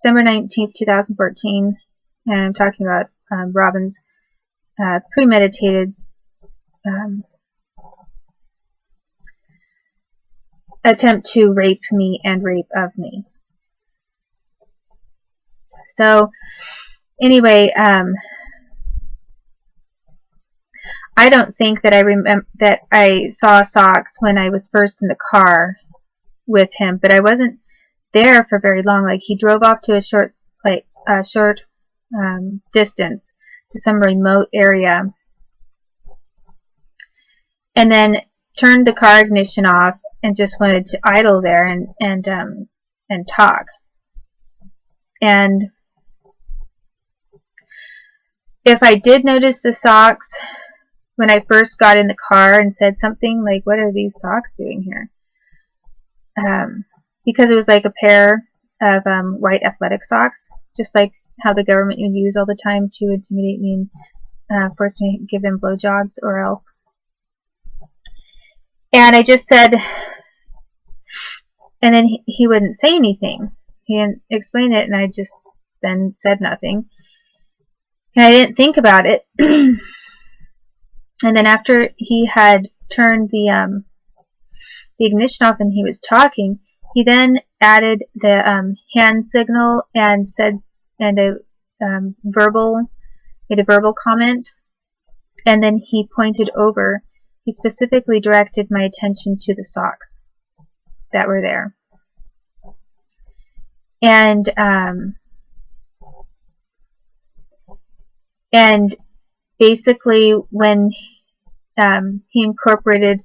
December 19th, 2014, and I'm talking about Robin's premeditated attempt to rape me and rape of me. So, anyway, I don't think that I saw socks when I was first in the car with him, but I wasn't there for very long. Like, he drove off to a short distance to some remote area, and then turned the car ignition off and just wanted to idle there and talk. And if I did notice the socks when I first got in the car and said something like, "What are these socks doing here?" Because it was like a pair of white athletic socks, just like how the government would use all the time to intimidate me and force me to give them blowjobs or else. And I just said, and then he wouldn't say anything. He didn't explain it, and I just then said nothing. And I didn't think about it. And then after he had turned the ignition off and he was talking, he then added the hand signal and said, and made a verbal comment, and then he pointed over. He specifically directed my attention to the socks that were there. And basically when he incorporated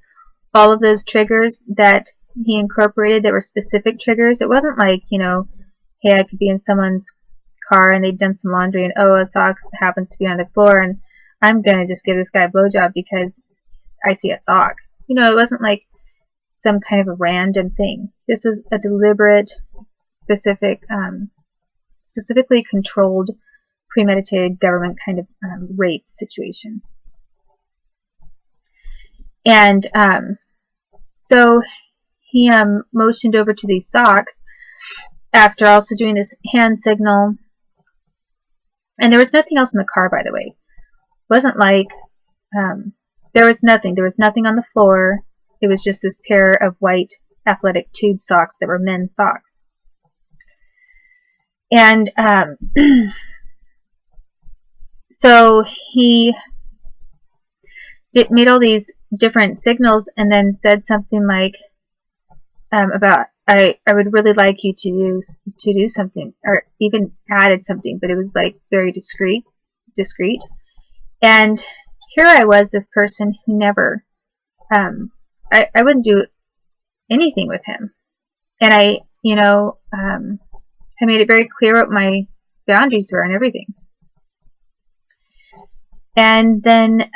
all of those triggers that he incorporated that were specific triggers, it wasn't like, you know, hey, I could be in someone's car and they'd done some laundry and, oh, a sock happens to be on the floor and I'm going to just give this guy a blowjob because I see a sock. You know, it wasn't like some kind of a random thing. This was a deliberate, specifically controlled, premeditated government kind of rape situation. And so he motioned over to these socks after also doing this hand signal. And there was nothing else in the car, by the way. It wasn't like there was nothing. There was nothing on the floor. It was just this pair of white athletic tube socks that were men's socks. And so he made all these different signals and then said something like about I would really like you to do something, or even added something, but it was like very discreet. And here I was, this person who never I wouldn't do anything with him, and I made it very clear what my boundaries were and everything. And then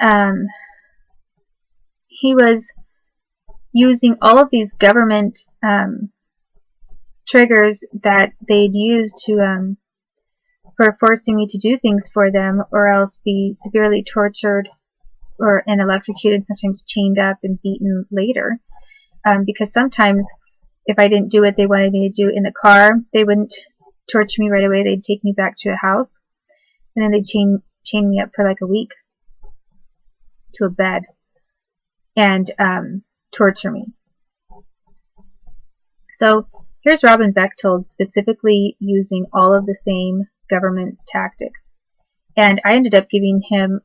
he was using all of these government triggers that they'd use to for forcing me to do things for them, or else be severely tortured and electrocuted, sometimes chained up and beaten later. Because sometimes if I didn't do what they wanted me to do in the car, they wouldn't torture me right away. They'd take me back to a house, and then they'd chain me up for like a week to a bed and torture me. So here's Robin Bechtold specifically using all of the same government tactics. And I ended up giving him,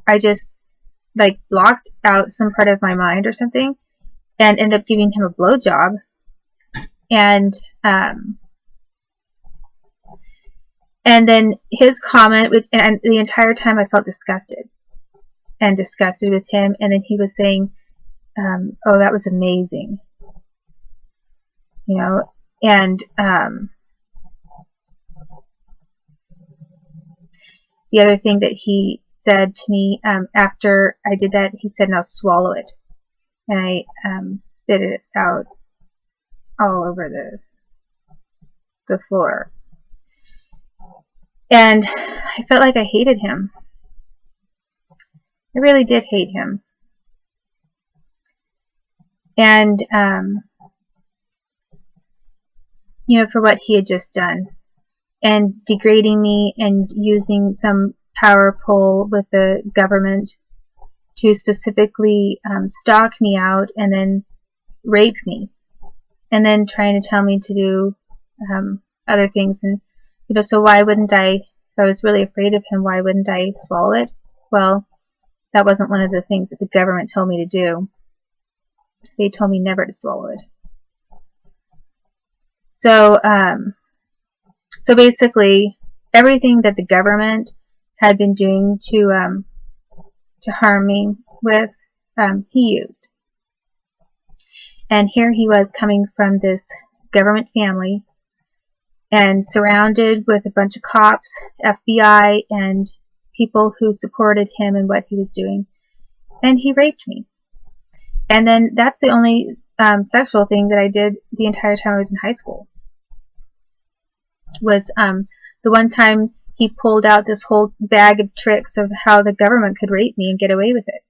I just like blocked out some part of my mind or something and ended up giving him a blowjob. And then his comment, and the entire time I felt disgusted with him. And then he was saying, oh, that was amazing. You know, and the other thing that he said to me after I did that, he said, now swallow it. And I spit it out all over the floor. And I felt like I hated him. I really did hate him. And, you know, for what he had just done. and degrading me and using some power pull with the government to specifically stalk me out and then rape me, and then trying to tell me to do other things. And so why wouldn't I, if I was really afraid of him, why wouldn't I swallow it? Well, that wasn't one of the things that the government told me to do. They told me never to swallow it. So so basically everything that the government had been doing to harm me with, he used. And here he was coming from this government family and surrounded with a bunch of cops, FBI, and people who supported him and what he was doing. And he raped me. And then that's the only sexual thing that I did the entire time I was in high school. Was the one time he pulled out this whole bag of tricks of how the government could rape me and get away with it.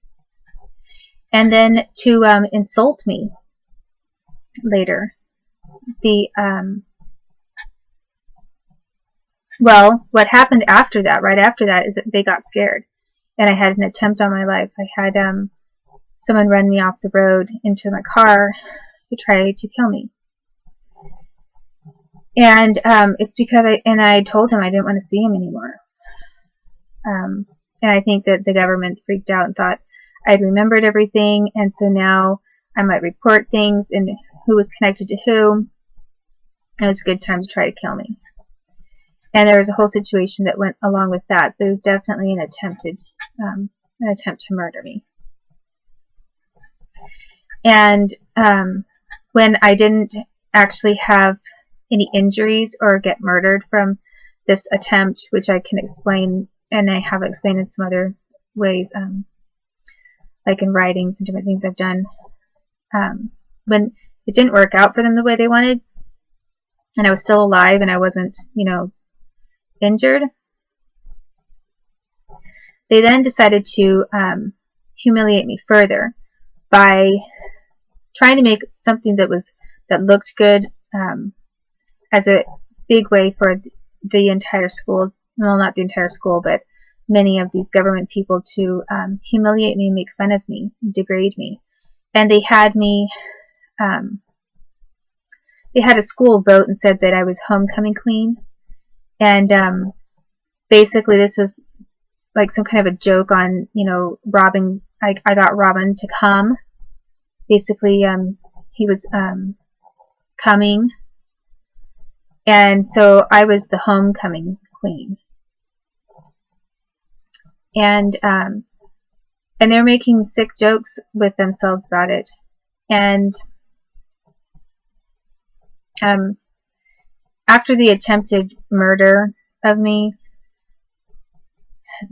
And then to insult me later. Well, what happened after that, right after that, is that they got scared. And I had an attempt on my life. I had someone run me off the road into my car to try to kill me. And it's because I told him I didn't want to see him anymore. And I think that the government freaked out and thought I'd remembered everything, and so now I might report things and who was connected to who. It was a good time to try to kill me. And there was a whole situation that went along with that, but it was definitely an attempt to murder me. And when I didn't actually have any injuries or get murdered from this attempt, which I can explain, and I have explained in some other ways, like in writings and different things I've done, when it didn't work out for them the way they wanted, and I was still alive and I wasn't, injured, they then decided to humiliate me further by trying to make something that looked good as a big way for the entire school, well, not the entire school, but many of these government people to humiliate me, make fun of me, degrade me. And they had me, they had a school vote and said that I was homecoming queen. And basically this was like some kind of a joke on, robbing, I got Robin to come. Basically, he was coming. And so I was the homecoming queen. And they're making sick jokes with themselves about it. And after the attempted murder of me,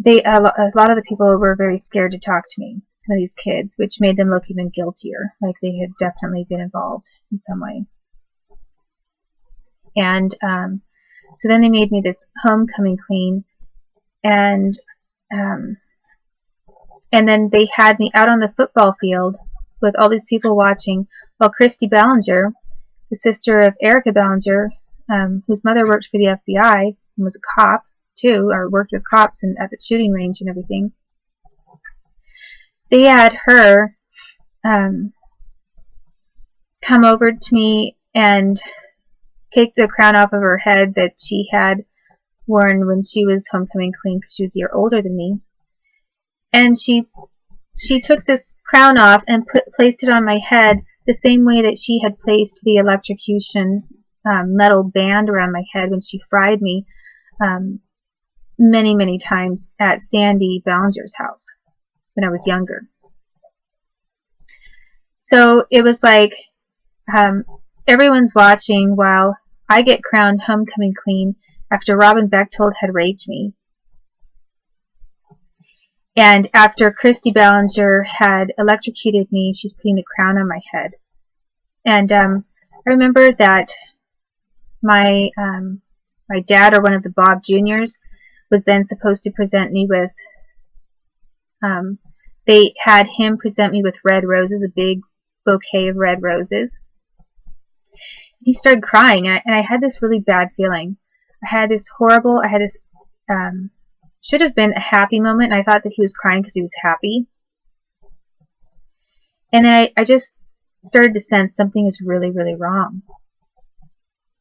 a lot of the people were very scared to talk to me, some of these kids, which made them look even guiltier, like they had definitely been involved in some way. And so then they made me this homecoming queen, and then they had me out on the football field with all these people watching, while Christy Ballinger, the sister of Erica Ballinger, whose mother worked for the FBI and was a cop too, or worked with cops and at the shooting range and everything, they had her come over to me and take the crown off of her head that she had worn when she was homecoming queen, because she was a year older than me. And she took this crown off and placed it on my head the same way that she had placed the electrocution metal band around my head when she fried me many, many times at Sandy Ballinger's house when I was younger. So it was like everyone's watching while I get crowned homecoming queen after Robin Bechtold had raped me. And after Christy Ballinger had electrocuted me, she's putting the crown on my head. And I remember that my dad, or one of the Bob Juniors, was then supposed to present me with, they had him present me with red roses, a big bouquet of red roses. He started crying, and I had this really bad feeling. I had this should have been a happy moment, and I thought that he was crying because he was happy. And then I just started to sense something is really, really wrong.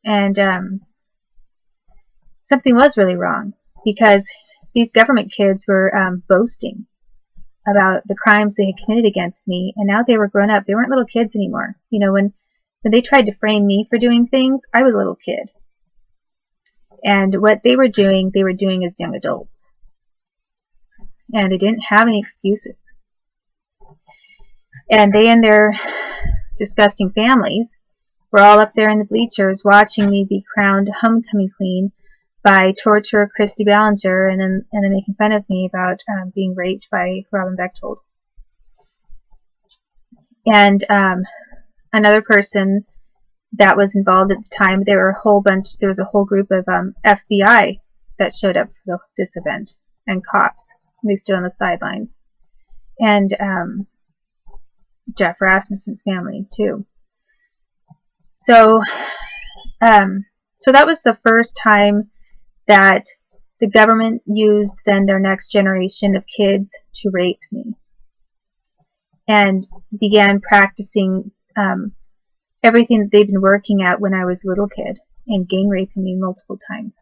And something was really wrong, because these government kids were boasting about the crimes they had committed against me, and now they were grown up. They weren't little kids anymore. You know, when they tried to frame me for doing things, I was a little kid. And what they were doing as young adults. And they didn't have any excuses. And they and their disgusting families were all up there in the bleachers watching me be crowned homecoming queen by torturer Christy Ballinger, and then making fun of me about being raped by Robin Bechtold. And another person that was involved at the time, there was a whole group of FBI that showed up for this event, and cops. They stood on the sidelines. And Jeff Rasmussen's family too. So that was the first time that the government used then their next generation of kids to rape me, and began practicing everything that they'd been working at when I was a little kid, and gang raping me multiple times.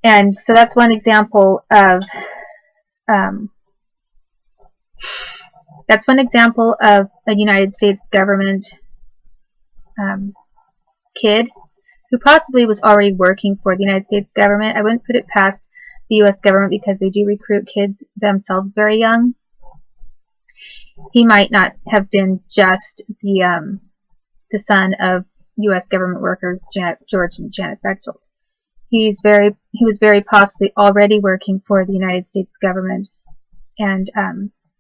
And so that's one example of a United States government kid who possibly was already working for the United States government. I wouldn't put it past the U.S. government, because they do recruit kids themselves very young. He might not have been just the son of U.S. government workers, George and Janet Bechtold. He was very possibly already working for the United States government, and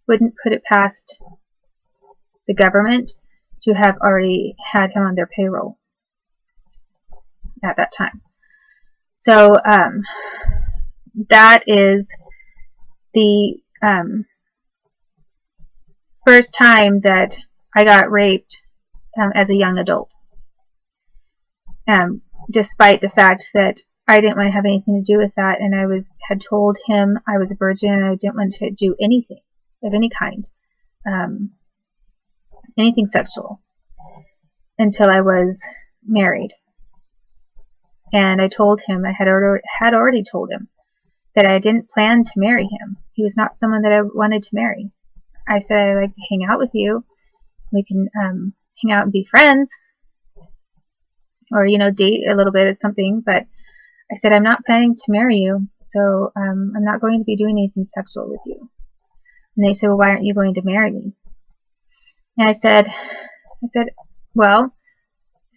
wouldn't put it past the government to have already had him on their payroll at that time. So that is the first time that I got raped as a young adult, despite the fact that I didn't want to have anything to do with that, and I had told him I was a virgin and I didn't want to do anything of any kind, anything sexual, until I was married. And I told him, I had already told him, that I didn't plan to marry him. He was not someone that I wanted to marry. I said, I'd like to hang out with you. We can hang out and be friends, or date a little bit or something, but I said, I'm not planning to marry you, so I'm not going to be doing anything sexual with you. And they said, well, why aren't you going to marry me? And I said,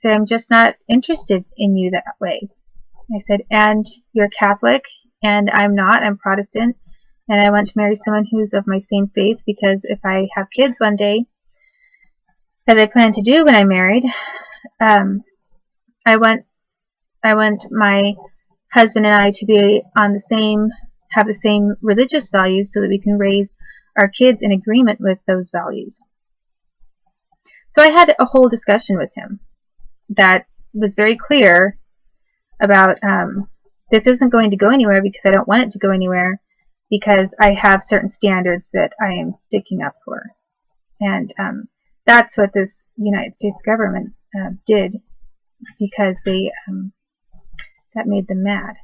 I'm just not interested in you that way. I said, and you're Catholic, and I'm not. I'm Protestant, and I want to marry someone who's of my same faith, because if I have kids one day, as I plan to do when I'm married, I want my husband and I to be have the same religious values, so that we can raise our kids in agreement with those values. So I had a whole discussion with him that was very clear about this isn't going to go anywhere, because I don't want it to go anywhere, because I have certain standards that I am sticking up for. And that's what this United States government did, because that made them mad.